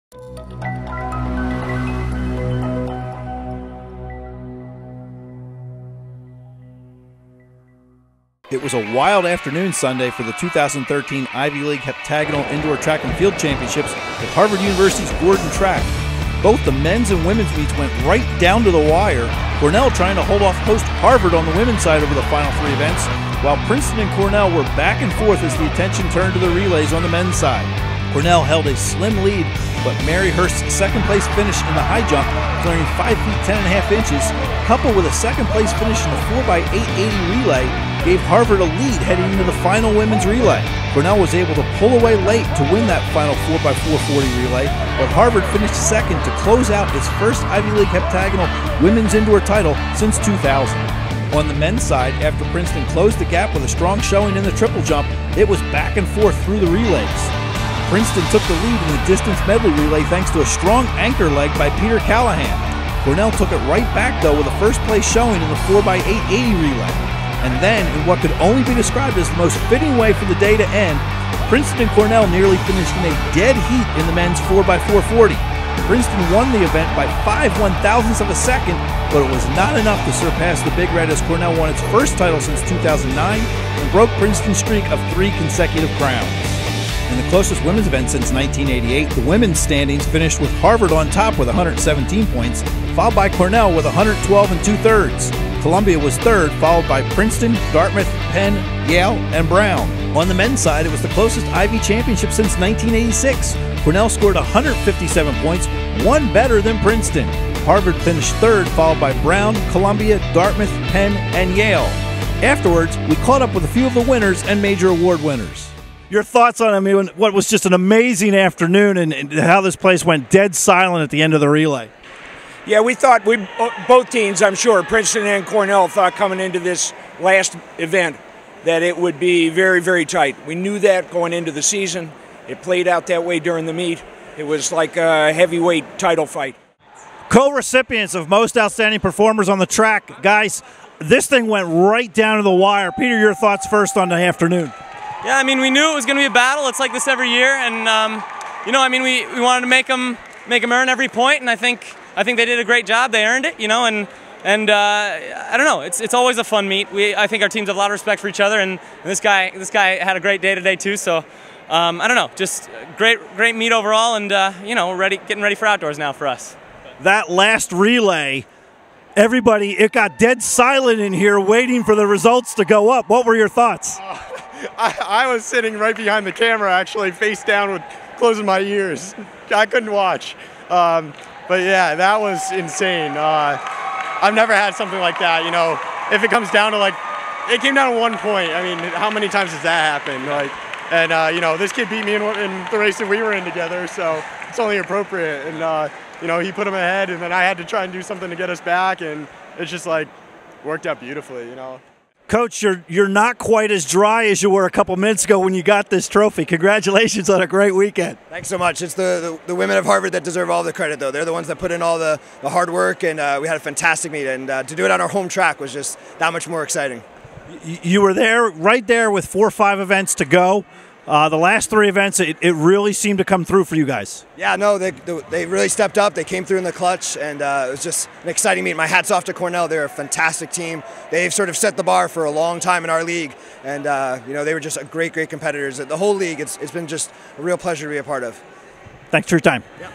It was a wild afternoon Sunday for the 2013 Ivy League Heptagonal Indoor Track and Field Championships at Harvard University's Gordon Track. Both the men's and women's meets went right down to the wire, Cornell trying to hold off host Harvard on the women's side over the final three events, while Princeton and Cornell were back and forth as the attention turned to the relays on the men's side. Cornell held a slim lead, but Mary Hurst's second-place finish in the high jump, clearing 5 feet 10.5 inches, coupled with a second-place finish in the 4x880 relay, gave Harvard a lead heading into the final women's relay. Cornell was able to pull away late to win that final 4x440 relay, but Harvard finished second to close out its first Ivy League Heptagonal women's indoor title since 2000. On the men's side, after Princeton closed the gap with a strong showing in the triple jump, it was back and forth through the relays. Princeton took the lead in the distance medley relay thanks to a strong anchor leg by Peter Callahan. Cornell took it right back, though, with a first-place showing in the 4x880 relay. And then, in what could only be described as the most fitting way for the day to end, Princeton and Cornell nearly finished in a dead heat in the men's 4x440. Princeton won the event by 5/1000ths of a second, but it was not enough to surpass the Big Red as Cornell won its first title since 2009 and broke Princeton's streak of 3 consecutive crowns. In the closest women's event since 1988, the women's standings finished with Harvard on top with 117 points, followed by Cornell with 112 2/3. Columbia was third, followed by Princeton, Dartmouth, Penn, Yale, and Brown. On the men's side, it was the closest Ivy championship since 1986. Cornell scored 157 points, one better than Princeton. Harvard finished third, followed by Brown, Columbia, Dartmouth, Penn, and Yale. Afterwards, we caught up with a few of the winners and major award winners. Your thoughts on, what was just an amazing afternoon and how this place went dead silent at the end of the relay? Yeah, we thought, both teams, I'm sure, Princeton and Cornell, thought coming into this last event that it would be very, very tight. We knew that going into the season. It played out that way during the meet. It was like a heavyweight title fight. Co-recipients of Most Outstanding Performers on the Track. Guys, this thing went right down to the wire. Peter, your thoughts first on the afternoon. Yeah, we knew it was going to be a battle. It's like this every year, and we wanted to make them earn every point, and I think they did a great job. They earned it, and I don't know. It's always a fun meet. I think our teams have a lot of respect for each other, and this guy had a great day today too. So I don't know, just great meet overall, and we're getting ready for outdoors now for us. That last relay, it got dead silent in here, waiting for the results to go up. What were your thoughts? I was sitting right behind the camera, actually, face down with closing my ears. I couldn't watch. But yeah, that was insane. I've never had something like that, if it comes down to it came down to 1 point. How many times does that happen? This kid beat me in the race that we were in together, so it's only appropriate. And, he put him ahead, and then I had to try and do something to get us back, and it's just worked out beautifully, Coach, you're not quite as dry as you were a couple minutes ago when you got this trophy. Congratulations on a great weekend. Thanks so much. It's the women of Harvard that deserve all the credit, though. They're the ones that put in all the hard work, and we had a fantastic meet. And to do it on our home track was just that much more exciting. You were right there with 4 or 5 events to go. The last 3 events, it really seemed to come through for you guys. Yeah, no, they really stepped up. They came through in the clutch, and it was just an exciting meet. My hat's off to Cornell. They're a fantastic team. They've sort of set the bar for a long time in our league, and they were just great competitors. The whole league, it's been just a real pleasure to be a part of. Thanks for your time. Yeah.